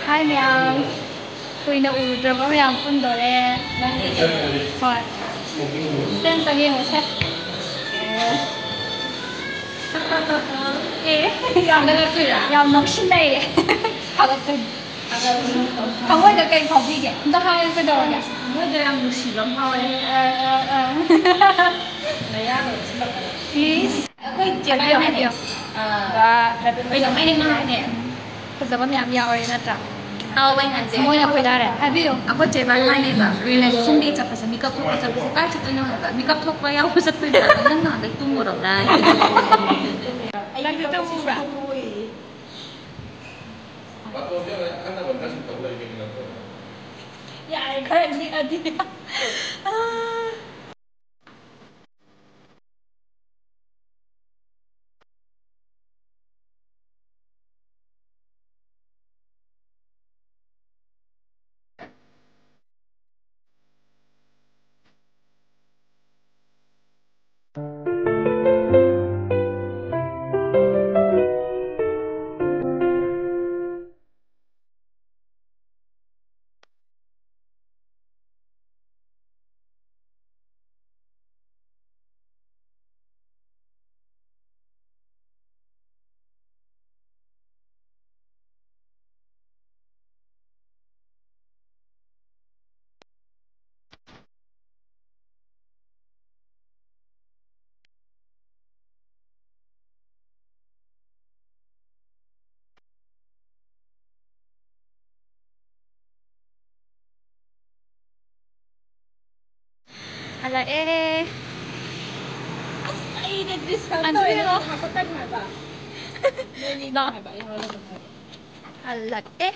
Hai mèo, tôi nấu được có mèo phun đồ đây. Rồi, xem tao nghe một xem. 야, 너무 신나해. 가가끔. 강호이가 게임 거기게. 너 하얀 거 넣어야. 강호이랑 무시 너무 하와해. 내가 너 진짜. Please. 그 제발 해요. bây giờ mấy đứa nói nè. Bây giờ bọn em nhau rồi nè ta. Bên anh chị. Mỗi nhà quay ra hay biết không? Aku 제발 하니까 relationship 잡아서 미cấp thuốc 잡아서 깔치 뜨는 거가 미cấp thuốc với nhau rất là năng nọ đấy tung một đầu này. Đang đi đâu mà? Dạ, cái này đi. Ala eh. Ano yun o? No. Ala eh.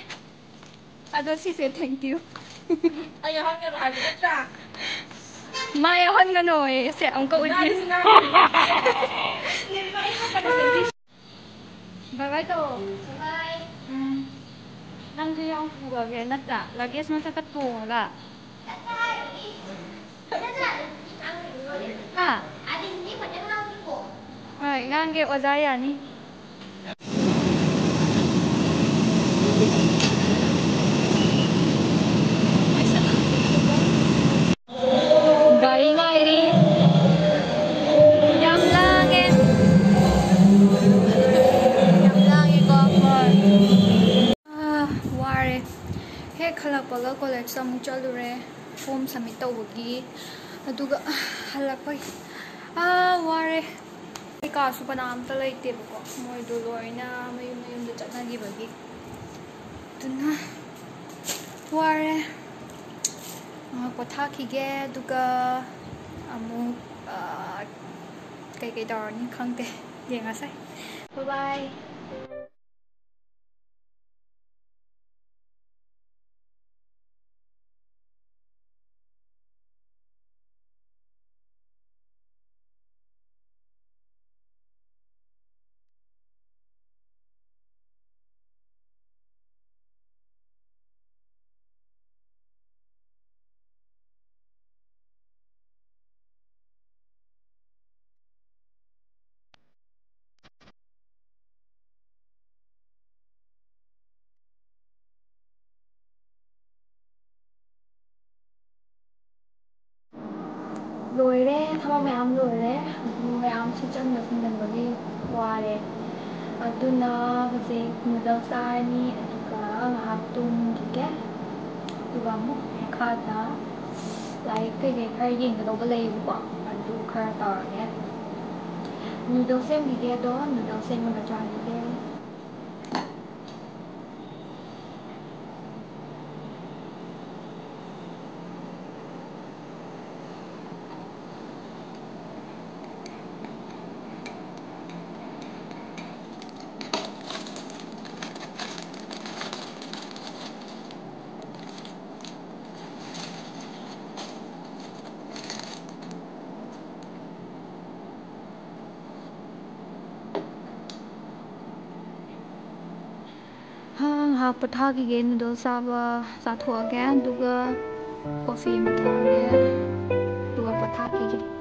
Ano si say thank you. Ayaw nga rin ka. Mayawan nga no eh. Kasi ang kaudin. Bye-bye to. Bye. Nandiyo yung fugage. Nata. Lagi sa mga katpunga ka. 아, 이런 게 어자이 아니? 바이바이리 양랑에 와레 해 칼락바가 콜렉스 아무 짤루레 폼 사미 떠오기 aduga halakay ware kaso pa na amta laite ko moy duloy na mayum da chatnagi bagi tuna ware pothakige aduga amu kay darni khangte yengasai bye bye. Loire, thama mayam loire, mayam sichang nasin bagi ware. Aduna kasi noodles ani aduga ngahaptung jike. Aduga mo kada like kay khar yeng da ba lay ko. Adu khar tar ne. Noodles sem dige do noodles sem ma cha dige. Pothakige noodles sa thuage aduga coffee ma thage aduga pothakige